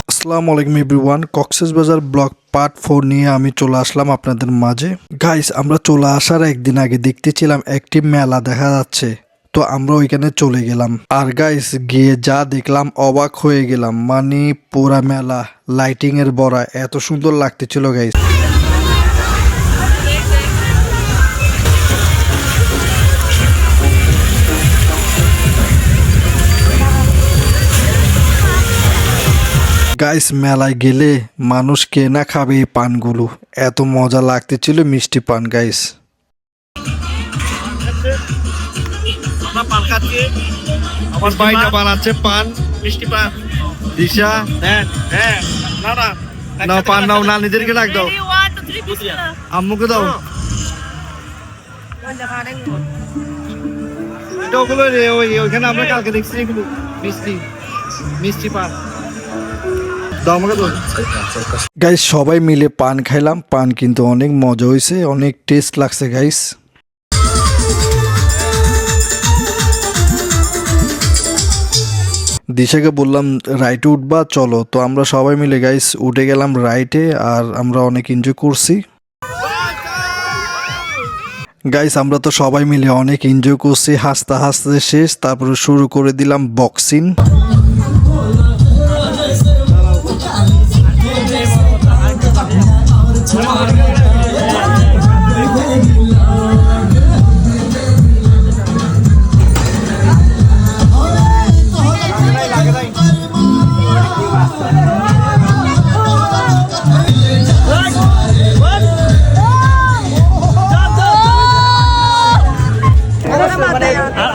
আসসালামু আলাইকুম everyone, Cox's Bazar blog part 4 নিয়ে আমি চলে আসলাম আপনাদের মাঝে। গাইস, আমরা চলে আসার একদিন আগে দেখতেছিলাম একটি মেলা দেখা যাচ্ছে, তো আমরা ওইখানে চলে গেলাম। আর গাইস, গিয়ে যা দেখলাম অবাক হয়ে গেলাম। মানে পুরা মেলা লাইটিং এর ভরা, এত সুন্দর লাগতেছিল গাইস। গাইস, মেলায় গেলে মানুষ কে না খাবে এই পানগুলো, এত মজা লাগতেছিল মিষ্টি পান গাইস। আমার ভাইটা বানাচ্ছে পান, মিষ্টি পান। দিশা না পান নাও, না নিজেরকে ডাক দাও, আম্মুকে দাও। ওগুলো ওইখানে আমরা কালকে দেখছি, এগুলো মিষ্টি মিষ্টি পান। গাইস, সবাই মিলে পান খাইলাম। পান কিন্তু অনেক মজা হয়েছে, অনেক টেস্ট লাগছে গাইস। দিশাকে বললাম রাইটে উঠবা, চলো। তো আমরা সবাই মিলে গাইস উঠে গেলাম রাইটে, আর আমরা অনেক এনজয় করছি গাইস। আমরা তো সবাই মিলে অনেক এনজয় করছি, হাসতে হাসতে শেষ। তারপরে শুরু করে দিলাম বক্সিং।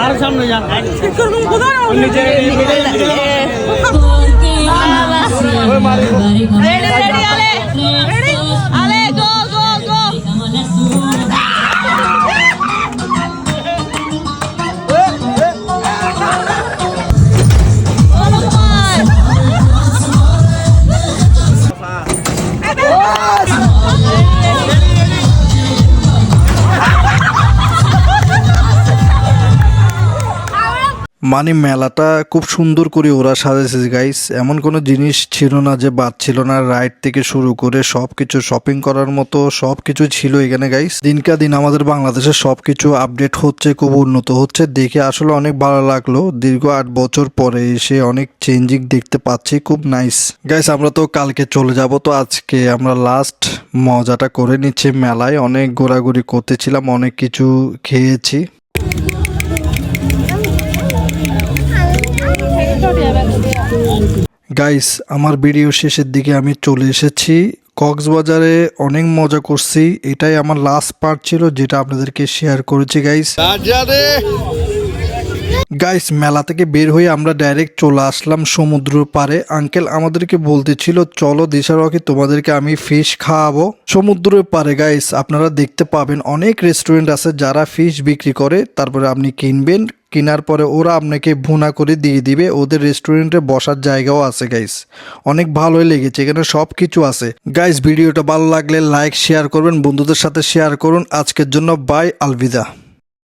আর সামনে যান মানে মেলাটা খুব সুন্দর করে ওরা সাজাইছে গাইস। এমন কোনো জিনিস ছিল না যে বাদ ছিল না। রাইড থেকে শুরু করে সবকিছু, শপিং করার মতো সবকিছু ছিল এখানে গাইস। দিনকা দিন আমাদের বাংলাদেশে সবকিছু আপডেট হচ্ছে, খুব উন্নত হচ্ছে, দেখে আসলে অনেক ভালো লাগলো। দীর্ঘ 8 বছর পরে এসে অনেক চেঞ্জিং দেখতে পাচ্ছি, খুব নাইস গাইস। আমরা তো কালকে চলে যাব, তো আজকে আমরা লাস্ট মজাটা করে নিচ্ছি মেলায়। অনেক ঘোরাঘুরি করতেছিলাম, অনেক কিছু খেয়েছি। গাইস, আমার ভিডিও শেষের দিকে আমি চলে এসেছি। কক্সবাজারে অনেক মজা করছি, এটাই আমার লাস্ট পার্ট ছিল যেটা আপনাদেরকে শেয়ার করেছি গাইস। গাইস, মেলা থেকে বের হয়ে আমরা ডাইরেক্ট চলে আসলাম সমুদ্র পারে। আঙ্কেল আমাদেরকে বলতেছিল চলো দিশা রকি, তোমাদেরকে আমি ফিশ খাওয়াবো সমুদ্রের পারে। গাইস, আপনারা দেখতে পাবেন অনেক রেস্টুরেন্ট আছে যারা ফিশ বিক্রি করে, তারপরে আপনি কিনবেন, কেনার পরে ওরা আপনাকে ভুনা করে দিয়ে দিবে। ওদের রেস্টুরেন্টে বসার জায়গাও আছে গাইস, অনেক ভালোই লেগেছে, এখানে সব কিছু আছে গাইস। ভিডিওটা ভালো লাগলে লাইক শেয়ার করবেন, বন্ধুদের সাথে শেয়ার করুন। আজকের জন্য বাই, আলবিদা।